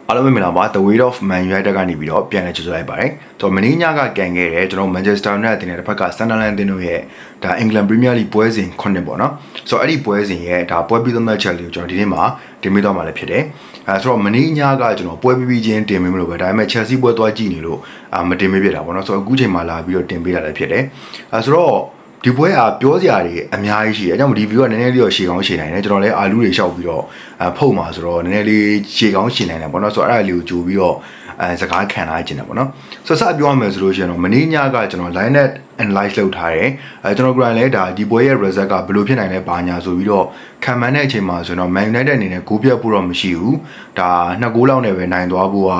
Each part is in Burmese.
အားလုံးပဲမင်္ဂလာပါ The Weight of Man United ကနေပြီးတော့ပြန်လည်ကြိုဆိုလိုက်ပါတယ်။ဆိုတော့မနေ့ညကကန်ခဲ့တယ်ကျွန်တော် Manchester United တင်တဲ့တစ်ဖက်က Sunderland တင်တို့ရဲ့ဒါ England Premier League ပွဲစဉ်9ပေါ့နော်။ဆိုတော့အဲ့ဒီပွဲစဉ်ရဲ့ဒါပွဲပြီးသတ်ချက်လေးကိုကျွန်တော်ဒီနေ့မှာတင်ပြသွားမှာလည်းဖြစ်တယ်။ဆိုတော့မနေ့ညကကျွန်တော်ပွဲပြီးချင်းတင်ပေးမလို့ပဲဒါပေမဲ့ Chelsea ပွဲသွားကြည့်နေလို့မတင်ပေးပြတာပေါ့နော်။ဆိုတော့အခုချိန်မှာလာပြီးတော့တင်ပေးတာလည်းဖြစ်တယ်။ဆိုတော့ဒီပွဲကပြောစရာတွေအများကြီးရှိတယ်။အဲကြောင့်ဒီဗီဒီယိုကနည်းနည်းလေးတော့ရှေ့ကောင်းရှေ့နိုင်တယ်။ကျွန်တော်လည်းအာလူတွေရှောက်ပြီးတော့ဖုတ်မှာဆိုတော့နည်းနည်းလေးရှေ့ကောင်းရှေ့နိုင်တယ်ပေါ့နော်။ဆိုတော့အဲ့ဒါလေးကိုကြိုပြီးတော့စကားခံလာခြင်းတယ်ပေါ့နော်။ဆိုတော့စပြောရမယ်ဆိုလို့ရှိရင်တော့မနေ့ညကကျွန်တော် line analyze လုပ်ထားတယ်။ကျွန်တော် grand လည်းဒါဒီပွဲရဲ့ result ကဘယ်လိုဖြစ်နိုင်လဲဘာညာဆိုပြီးတော့ခံမှန်းတဲ့အချိန်မှာဆိုတော့ Man United အနေနဲ့ဂိုးပြတ်ဖို့တော့မရှိဘူး။ဒါ2ဂိုးလောက်နဲ့ပဲနိုင်သွားဖို့က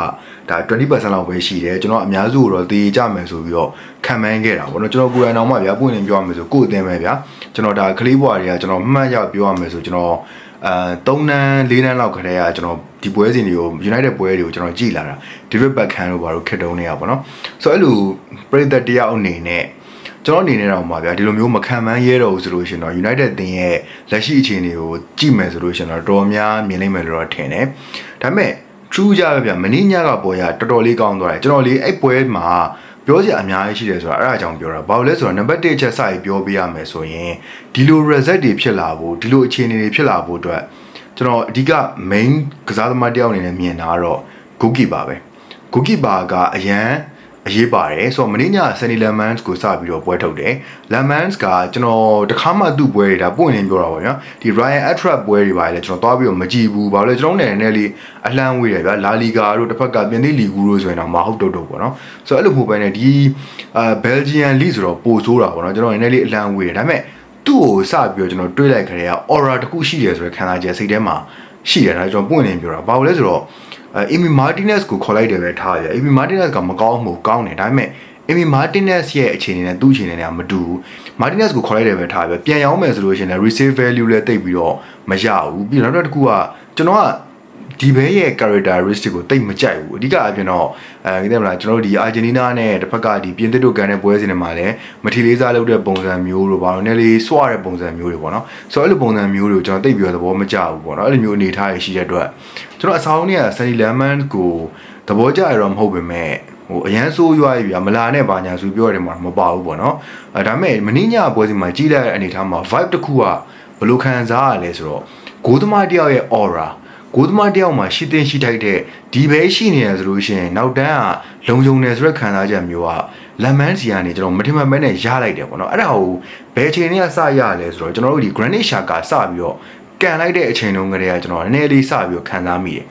ဒါ 20% လောက်ပဲရှိတယ်ကျွန်တော်အများစုတော့တေးကြမယ်ဆိုပြီးတော့ခံမှန်းခဲ့တာပေါ့နော်ကျွန်တော်ကိုယ်တိုင်တော့မှဗျာပွင့်နေပြောရမယ်ဆိုကိုယ်အသင်းပဲဗျာကျွန်တော်ဒါကလေးဘွားတွေကကျွန်တော်မှတ်ရပြောရမယ်ဆိုကျွန်တော်3နန်း4နန်းလောက်ခရဲကကျွန်တော်ဒီပွဲစဉ်တွေကို United ပွဲတွေကိုကျွန်တော်ကြည့်လာတာ David Beckham တို့ဘာလို့ခက်တုံးနေရပါတော့ဆိုတော့အဲ့လိုပြည်သက်တရားအနေနဲ့ကျွန်တော်အနေနဲ့တော့မှာဗျာဒီလိုမျိုးမခံမှန်းရဲတော့ဘူးဆိုလို့ရှင်တော့ United တင်ရဲ့လက်ရှိအခြေအနေကိုကြည့်မယ်ဆိုလို့ရှင်တော့တော်များမြင်နိုင်မယ်လို့တော့ထင်တယ်ဒါပေမဲ့ true ကြပဲဗျာမင်းညကပွဲရတော်တော်လေးကောင်းသွားတယ်ကျွန်တော်လေးအဲ့ပွဲမှာပြောစရာအများကြီးရှိတယ်ဆိုတာအဲ့ဒါကြောင့်ပြောတာဘာလို့လဲဆိုတော့ number 1ချက်စပြီးပြောပြရမယ်ဆိုရင်ဒီလို result တွေဖြစ်လာဖို့ဒီလိုအခြေအနေတွေဖြစ်လာဖို့အတွက်ကျွန်တော်အဓိက main ကစားသမားတယောက်အနေနဲ့မြင်တာကတော့ goalkeeper ပဲ goalkeeper ကအရန်အရေးပါတယ်ဆိုတော့မင်းည Sunny Lemans ကိုစပြီးတော့ပွဲထုတ်တယ် Lemans ကကျွန်တော်တခါမှသူ့ပွဲတွေဒါပွင့်နေပြောတာပေါ့နော်ဒီ Ryan Atrap ပွဲတွေပါလေကျွန်တော်သွားပြီးတော့မကြည့်ဘူးဘာလို့လဲကျွန်တော်နည်းနည်းလေးအလှမ်းဝေးတယ်ဗျာလာလီဂါတို့တစ်ဖက်ကပြင်သစ်လီဂူတို့ဆိုရင်တော့မဟုတ်တော့ပေါ့နော်ဆိုတော့အဲ့လိုမျိုးပဲねဒီBelgian League ဆိုတော့ပိုဆိုးတာပေါ့နော်ကျွန်တော်နည်းနည်းလေးအလှမ်းဝေးတယ်ဒါပေမဲ့သူ့ကိုစပြီးတော့ကျွန်တော်တွေးလိုက်ခရဲက aura တစ်ခုရှိတယ်ဆိုတဲ့ခံစားချက်စိတ်ထဲမှာရှိတယ်ဒါကျွန်တော်ပွင့်နေပြောတာဘာလို့လဲဆိုတော့Emi Martinez ကိုခေါ်လိုက်တယ်ပဲထားရ Emi Martinez ကမကောင်းဘူးကောင်းတယ်ဒါပေမဲ့ Emi Martinez ရဲ့အခြေအနေနဲ့သူ့အခြေအနေနဲ့မတူဘူး Martinez ကိုခေါ်လိုက်တယ်ပဲထားရပြန်ရောင်းမယ်ဆိုလို့ရှိရင်လည်း resale value လည်းတိတ်ပြီးတော့မရဘူးပြီးတော့နောက်တစ်ခုကကျွန်တော်ကဒီဘဲရဲ့ characteristic ကိုတိတ်မကြိုက်ဘူးအဓိကအပြင်တော့သိတယ်မလားကျွန်တော်တို့ဒီအာဂျင်တီးနားနဲ့တစ်ဖက်ကဒီပြင်သစ်တို့ကန်တဲ့ပွဲစဉ်တွေမှာလည်းမထီလေးစားလုပ်တဲ့ပုံစံမျိုးတို့ဘာလို့လဲလေးစွာတဲ့ပုံစံမျိုးတွေပေါ့နော်ဆိုတော့အဲ့လိုပုံစံမျိုးတွေကိုကျွန်တော်တိတ်ပြီးတော့သဘောမကျဘူးပေါ့နော်အဲ့လိုမျိုးအနေထားရရှိတဲ့အတွက်ကျွန်တော်အဆောင်နဲ့ Sunny Lemans ကိုသဘောကျရတော့မဟုတ်ပေမဲ့ဟိုအရန်ဆိုးရွားပြီမလာနဲ့ဘာညာဆိုပြောရတယ်မှာမပါဘူးပေါ့နော်ဒါပေမဲ့မင်းညပွဲစဉ်မှာကြီးတဲ့အနေထားမှာ vibe တစ်ခုကဘယ်လိုခံစားရလဲဆိုတော့ဂိုးသမားတယောက်ရဲ့ auraကိုသမားတယောက်မှာရှိတဲ့ရှိထိုက်တဲ့ဒီပဲရှိနေရဆိုလို့ရှိရင်နောက်တန်းကလုံုံနေဆိုတဲ့ခံစားချက်မျိုးကလမ်မန်စီကနေကျွန်တော်မထင်မှတ်ပဲနဲ့ရလိုက်တယ်ပေါ့နော်အဲ့ဒါကိုဘယ်ချိန်နဲ့စရလဲဆိုတော့ကျွန်တော်တို့ဒီ Granit Xhaka စပြီးတော့ကန်လိုက်တဲ့အချိန်တုန်းကတည်းကကျွန်တော်နည်းနည်းလေးစပြီးတော့ခံစားမိတယ်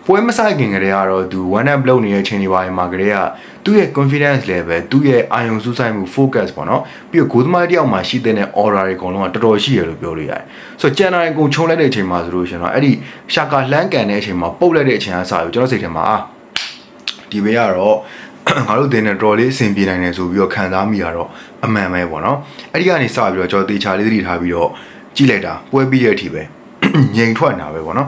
ပွဲမဆိုင်ခင်ကတည်းကတော့သူ one up လုပ်နေတဲ့အချိန်တွေပါမှာကတည်းကသူ့ရဲ့ confidence level သူ့ရဲ့အာရုံစူးစိုက်မှု focus ပေါ့နော်ပြီးတော့ဂိုးသမားတယောက်မှာရှိတဲ့ aura တွေအကုန်လုံးကတော်တော်ရှိရလို့ပြောလို့ရတယ်ဆိုတော့ကျန်တာအကုန်ခြုံလိုက်တဲ့အချိန်မှာဆိုလို့ရှင်တော့အဲ့ဒီရှာကာလှမ်းကန်တဲ့အချိန်မှာပုတ်လိုက်တဲ့အချိန်ကစပြီးကျွန်တော်စိတ်ထဲမှာဒီဘေးကတော့ငါတို့တင်တဲ့တော်လေးအဆင်ပြေနိုင်တယ်ဆိုပြီးတော့ခံစားမိရတော့အမှန်ပဲပေါ့နော်အဲ့ဒီကနေစပြီးတော့ကျွန်တော်တေချာလေးသတိထားပြီးတော့ကြည့်လိုက်တာပွဲပြီးတဲ့အထိပဲငြိမ်ထွက်နေတာပဲပေါ့နော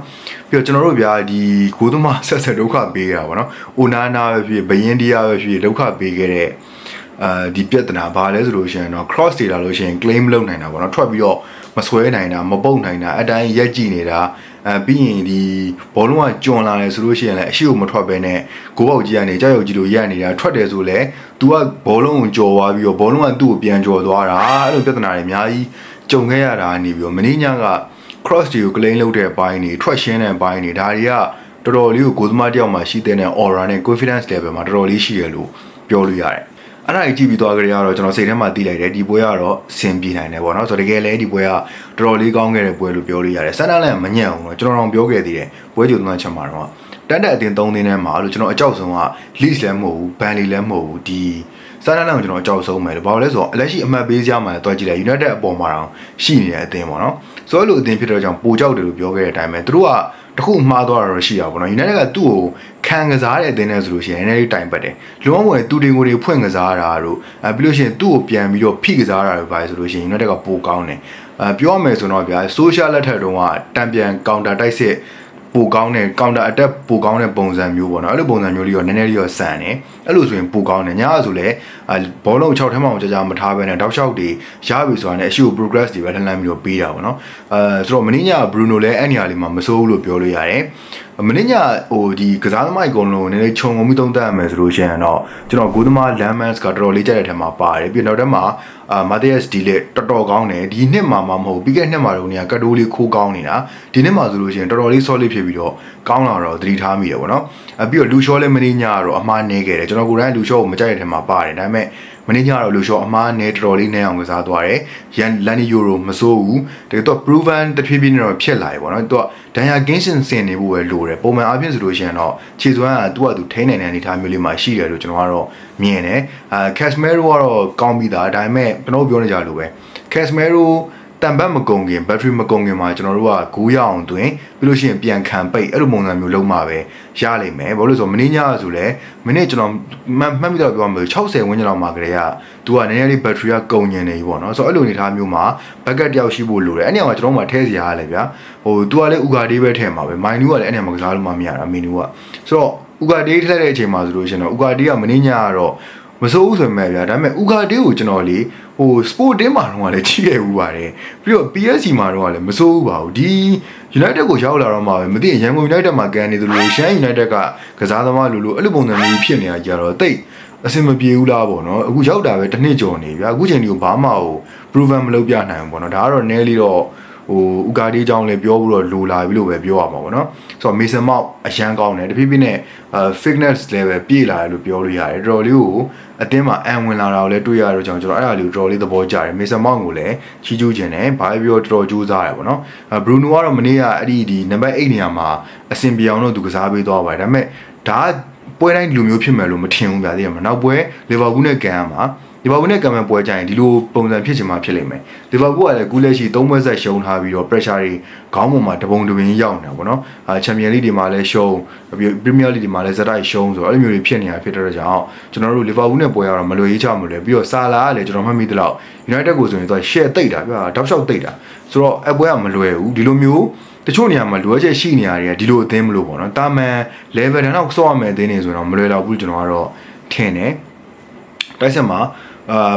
်ပြီးတော့ကျွန်တော်တို့ဗျာဒီဂိုးသမားဆက်ဒုက္ခပေးတာပေါ့နော်အိုနာနာပဲဖြစ်ဘယင်းတရားပဲဖြစ်ဒုက္ခပေးခဲ့တဲ့ဒီပြဿနာဘာလဲဆိုလို့ရှိရင်တော့ cross တွေလာလို့ရှိရင် claim လုပ်နိုင်တာပေါ့နော်ထွက်ပြီးတော့မဆွဲနိုင်တာမပုတ်နိုင်တာအတိုင်းရက်ကြည့်နေတာပြီးရင်ဒီဘောလုံးကကျွံလာတယ်ဆိုလို့ရှိရင်လည်းအရှိကိုမထွက်ဘဲနဲ့ဂိုးပေါက်ကြီးကနေကြောက်ရွံ့ကြီးလိုရက်နေတာထွက်တယ်ဆိုလဲ तू ကဘောလုံးကိုကြော်သွားပြီးတော့ဘောလုံးကသူ့ကိုပြန်ကြော်သွားတာအဲ့လိုပြဿနာတွေအများကြီးကြုံခဲ့ရတာနေပြီးတော့မင်းညကcross တွေကို claim လုပ်တဲ့အပိုင်းတွေထွက်ရှင်းတဲ့အပိုင်းတွေဒါတွေကတော်တော်လေးကိုဂိုးသမားတယောက်မှာရှိတဲ့ aura နဲ့ confidence level မှာတော်တော်လေးရှိရလို့ပြောလို့ရတယ်အဲ့ဒါကြီးကြည့်ပြီးသွားကြရတော့ကျွန်တော်စိတ်ထဲမှာတီးလိုက်တယ်ဒီပွဲကတော့ဆင်ပြေနိုင်တယ်ပေါ့နော်ဆိုတော့တကယ်လဲဒီပွဲကတော်တော်လေးကောင်းခဲ့တဲ့ပွဲလို့ပြောလို့ရတယ်ဆန်ဒါလန်မညံ့အောင်တော့ကျွန်တော်တော့ပြောခဲ့သေးတယ်ပွဲကြိုသမားချက်မှာတော့တက်တဲ့အတင်း3သင်းထဲမှာလို့ကျွန်တော်အကြောက်ဆုံးက league လည်းမဟုတ်ဘူး ban လည်းမဟုတ်ဘူးဒီဆန်ဒါလန်ကိုကျွန်တော်အကြောက်ဆုံးမယ်လို့ဘာလို့လဲဆိုတော့လက်ရှိအမှတ်ပေးစရာမှာတွားကြည့်လိုက် United အပေါ်မှာတော့ရှိနေတဲ့အတင်းပေါ့နော်ဆိုတော့အဲ့လိုအတင်းဖြစ်တဲ့ကြောင့်ပိုကြောက်တယ်လို့ပြောခဲ့တဲ့အတိုင်းပဲသူတို့ကတခုမှားသွားတာတော့ရှိတာပေါ့နော် United ကသူ့ကိုခံကစားတဲ့အတင်းနဲ့ဆိုလို့ရှိရင်နည်းနည်းတိုင်ပတ်တယ်လုံးဝသူတင်ကိုတွေဖွင့်ကစားတာတို့ပြီးလို့ရှိရင်သူ့ကိုပြန်ပြီးတော့ဖိကစားတာတို့ပါဆိုလို့ရှိရင် United ကပိုကောင်းတယ်ပြောရမယ်ဆိုတော့ဗျာ social လက်ထက်တုန်းကတံပြန် counter တိုက်စစ်ပိုကောင်းတဲ့ counter attack ပိုကောင်းတဲ့ပုံစံမျိုးပေါ့နော်အဲ့လိုပုံစံမျိုးလေးရောနည်းနည်းလေးရောဆန်တယ်အဲ့လိုဆိုရင်ပိုကောင်းတယ်ညဆိုလဲဘောလုံး6ထဲမှာကြာကြာမထားဘဲနဲ့တောက်လျှောက်တွေရပြီဆိုတာနဲ့အရှိကို progress တွေပဲလှမ်းပြီးတော့ပေးတာပေါ့နော်ဆိုတော့မင်းည Bruno လည်းအဲ့နေရာလေးမှာမစိုးဘူးလို့ပြောလို့ရတယ် မနေ့ညဟိုဒီကစားသမားအကုန်လုံးနည်းနည်းခြုံငုံပြီးသုံးသပ်ရမယ်ဆိုလို့ရှိရင်တော့ကျွန်တော်ဂိုးသမား Lamans ကတော်တော်လေးကြိုက်တဲ့ထဲမှာပါတယ်ပြီးနောက်ထပ်မှာMatthias De Ligt တော်တော်ကောင်းတယ်ဒီနှစ်မှာမဟုတ်ပြီးခဲ့တဲ့နှစ်မှာတော့နေကတ်တိုးလေးခိုးကောင်းနေတာဒီနှစ်မှာဆိုလို့ရှိရင်တော်တော်လေး solid ဖြစ်ပြီးတော့ကောင်းလာတော့သတိထားမိတယ်ပေါ့နော်ပြီးတော့လူရှောလည်းမနေ့ညကတော့အမှားနေခဲ့တယ်ကျွန်တော်ကိုယ်တိုင်လူရှောကိုမကြိုက်တဲ့ထဲမှာပါတယ်ဒါပေမဲ့မနေ့ညကတော့လူရှောအမှားနဲ့တော်တော်လေးနဲ့အောင်ကစားသွားတယ်ရန်လန်နီယိုရိုမစိုးဘူးတကယ်တော့ proven တဖြည်းဖြည်းနဲ့တော့ဖြစ်လာပြီပေါ့နော်သူကဒန်ယာကင်းစင်စင်နေဖို့ပဲလိုတယ်ပုံမှန်အားဖြင့်ဆိုလို့ရှိရင်တော့ခြေစွမ်းကသူကသူထိန်းနိုင်တဲ့အနေအထားမျိုးလေးမှာရှိတယ်လို့ကျွန်တော်ကတော့မြင်တယ်Casemiro ကတော့ကောင်းပြီးသားဒါပေမဲ့ကျွန်တော်ပြောနေကြလို့ပဲ Casemiroတန်ပတ်မကုန်ခင် battery မကုန်ခင်မှာကျွန်တော်တို့ကဂူးရအောင်တွင်ပြီးလို့ရှိရင်ပြန်ခံပိတ်အဲ့လိုပုံစံမျိုးလုံးမှာပဲရလိမ့်မယ်ဘာလို့လဲဆိုတော့မင်းညဆိုလဲမနေ့ကျွန်တော်မှတ်မိတော့ပြောမှာ60ဝန်းကျင်လောက်မှာကလေးကသူကနည်းနည်းလေး battery ကကုန်ညင်နေပြီပေါ့နော်ဆိုတော့အဲ့လိုအနေထားမျိုးမှာ backup တယောက်ရှိဖို့လိုတယ်အဲ့နေရာမှာကျွန်တော်မှထဲစီရရလဲဗျာဟိုသူကလည်းဥကာဒေးပဲထဲမှာပဲမိုင်နူးကလည်းအဲ့နေရာမှာကစားလို့မရတာမီနူးကဆိုတော့ဥကာဒေးထည့်တဲ့အချိန်မှာဆိုလို့ရှိရင်တော့ဥကာဒေးကမင်းညကတော့မစိုးဘူးဆိုပေမဲ့ဗျာဒါပေမဲ့ဥကာဒေးကိုကျွန်တော်လေဟို sport team မှာတော့လည်းကြီးခဲ့ဦးပါတယ်ပြီးတော့ PSG မှာတော့လည်းမစိုးဘူးပါဘူးဒီ United ကိုရောက်လာတော့မှပဲမသိရင်ရန်ကုန် United မှာကန်နေသလိုရှမ်း United ကကစားသမားလိုအဲ့လိုပုံစံမျိုးဖြစ်နေတာကြတော့တိတ်အဆင်မပြေဘူးလားပေါ့နော်အခုရောက်တာပဲတစ်နှစ်ကျော်နေဗျာအခုချိန်ဒီကိုဘာမှဟို proven မလုပ်ပြနိုင်ဘူးပေါ့နော်ဒါကတော့နည်းလေးတော့ဟိုဥကာဒီအကြောင်းလည်းပြောပြီးတော့လိုလာပြီလို့ပဲပြောရမှာပေါ့နော်ဆိုတော့ Mason Mount အရန်ကောင်းတယ်တဖြည်းဖြည်းနဲ့fitness level ပြည့်လာတယ်လို့ပြောလို့ရတယ်တော်တော်လေးကိုအတင်းမှာအန်ဝင်လာတာကိုလည်းတွေ့ရတော့ကျွန်တော်အဲ့ဒါလေးကိုတော်တော်လေးသဘောကျတယ် Mason Mount ကိုလည်းချီးကျူးခြင်းနဲ့ဘာပြောတော်တော်ကြိုးစားတယ်ပေါ့နော် Bruno ကတော့မနေ့ကအဲ့ဒီနံပါတ်8နေရာမှာအဆင်ပြေအောင်တော့သူကစားပေးသွားပါတယ်ဒါပေမဲ့ဒါပွဲတိုင်းလူမျိုးဖြစ်မယ်လို့မထင်ဘူးဗျာသိရမလားနောက်ပွဲလီဗာပူးနဲ့ကန်ရမှာလီဗာပူးနဲ့ကံမန်ပွဲကြရင်ဒီလိုပုံစံဖြစ်ချင်မှဖြစ်လိမ့်မယ်လီဗာပူးကလည်းကူးလက်ရှိ3ပွဲဆက်ရှုံးထားပြီးတော့ pressure တွေခေါင်းပေါ်မှာတပုံတပင်ရောက်နေတာပေါ့နော်ချန်ပီယံလိတွေမှာလည်းရှုံးပရီးမီးယားလိတွေမှာလည်းဇက်တိုက်ရှုံးဆိုတော့အဲ့လိုမျိုးတွေဖြစ်နေတာဖြစ်တဲ့ကြောင့်ကျွန်တော်တို့လီဗာပူးနဲ့ပွဲရတော့မလွယ်ရေးချမလွယ်ပြီးတော့ဆာလာကလည်းကျွန်တော်မှတ်မိသလောက် United ကိုဆိုရင်သူက share တိတ်တာဗျာတောက်လျှောက်တိတ်တာဆိုတော့အပွဲကမလွယ်ဘူးဒီလိုမျိုးတချို့နေရာမှာလိုအပ်ချက်ရှိနေရတယ်ဒီလိုအသင်းမလို့ပေါ့နော်တာမန် level တန်းတော့စောရမယ်အသင်းနေဆိုတော့မလွယ်တော့ဘူးကျွန်တော်ကတော့ထင်တယ်တိုက်ဆက်မှာ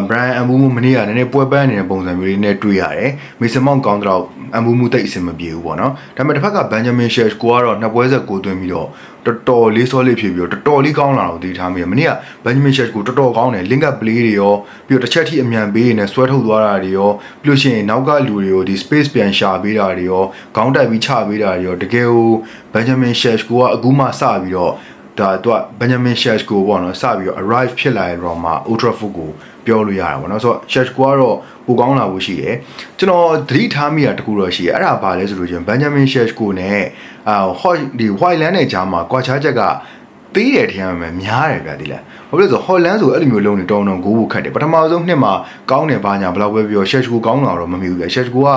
Brian Ambumu မနေ့ကနည်းနည်းပွဲပန်းနေတဲ့ပုံစံမျိုးလေးနဲ့တွေ့ရတယ်။ Mason Mount ကောင်းတော့ Ambumu တိတ်အဆင်မပြေဘူးပေါ့နော်။ဒါပေမဲ့တစ်ဖက်က Benjamin Sesko ကတော့နှစ်ပွဲဆက်ကိုသွင်းပြီးတော့တော်တော်လေး solid ဖြစ်ပြီးတော့တော်တော်လေးကောင်းလာတော့သိထားမိတယ်။မနေ့က Benjamin Sesko တော်တော်ကောင်းတယ် link up play တွေရောပြီးတော့တစ်ချက်ထိအမြန်ပေးနေဆွဲထုတ်သွားတာတွေရောပြီးလို့ရှိရင်နောက်ကလူတွေကိုဒီ space ပြန်ရှာပေးတာတွေရောခေါင်းတက်ပြီးချပေးတာတွေရောတကယ်ကို Benjamin Sesko ကအခုမှစပြီးတော့ဒါသူက Benjamin Sesko ပေါ့နော်စပြီးတော့ arrive ဖြစ်လာတဲ့တော့မှ Old Trafford ကိုပြောလို့ရတာပေါ့နော်ဆိုတော့ Sesko ကတော့ပိုကောင်းလာဖို့ရှိတယ်ကျွန်တော်သတိထားမိတာတခုတော့ရှိတယ်အဲ့ဒါဘာလဲဆိုလို့ချင်း Benjamin Sesko နဲ့ဒီ Whiteland နဲ့ဂျာမှာကွာခြားချက်ကသေးတယ်ထင်ရမယ်များတယ်ဗျာဒီလားဘာလို့လဲဆို Holland ဆိုအဲ့လိုမျိုးလုံးနေတောင်းဂိုးဖို့ခတ်တယ်ပထမဆုံးနှစ်မှာကောင်းတယ်ဘာညာဘယ်လောက်ပဲပြော Sesko ကောင်းလာတော့မမီဘူးဗျာ Sesko က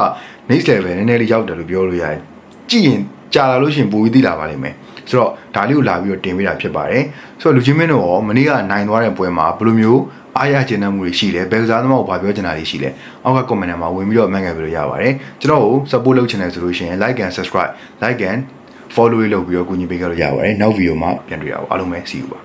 next level နည်းနည်းလေးရောက်တယ်လို့ပြောလို့ရတယ်ကြည့်ရင်ကြာလာလို့ရှိရင်ပိုပြီးသိလာပါလိမ့်မယ်ဆိုတော့ဒါလေးကိုလာပြီးတော့တင်ပေးတာဖြစ်ပါတယ်ဆိုတော့လူချင်းမင်းတို့ရောမနေ့ကနိုင်သွားတဲ့ပွဲမှာဘယ်လိုမျိုးအားရကျဉ်းမှုတွေရှိလဲဘယ်ကစားသမားကိုဘာပြောချင်တာတွေရှိလဲအောက်က comment ထဲမှာဝင်ပြီးတော့မှတ်ခဲ့ပြီးတော့ရပါတယ်ကျွန်တော်ကို support လုပ်ချင်တယ်ဆိုလို့ရှိရင် like and subscribe like and follow လုပ်ပြီးတော့ကူညီပေးကြလို့ရပါတယ်နောက် video မှာပြန်တွေ့ရအောင်အားလုံးပဲ see you ပါ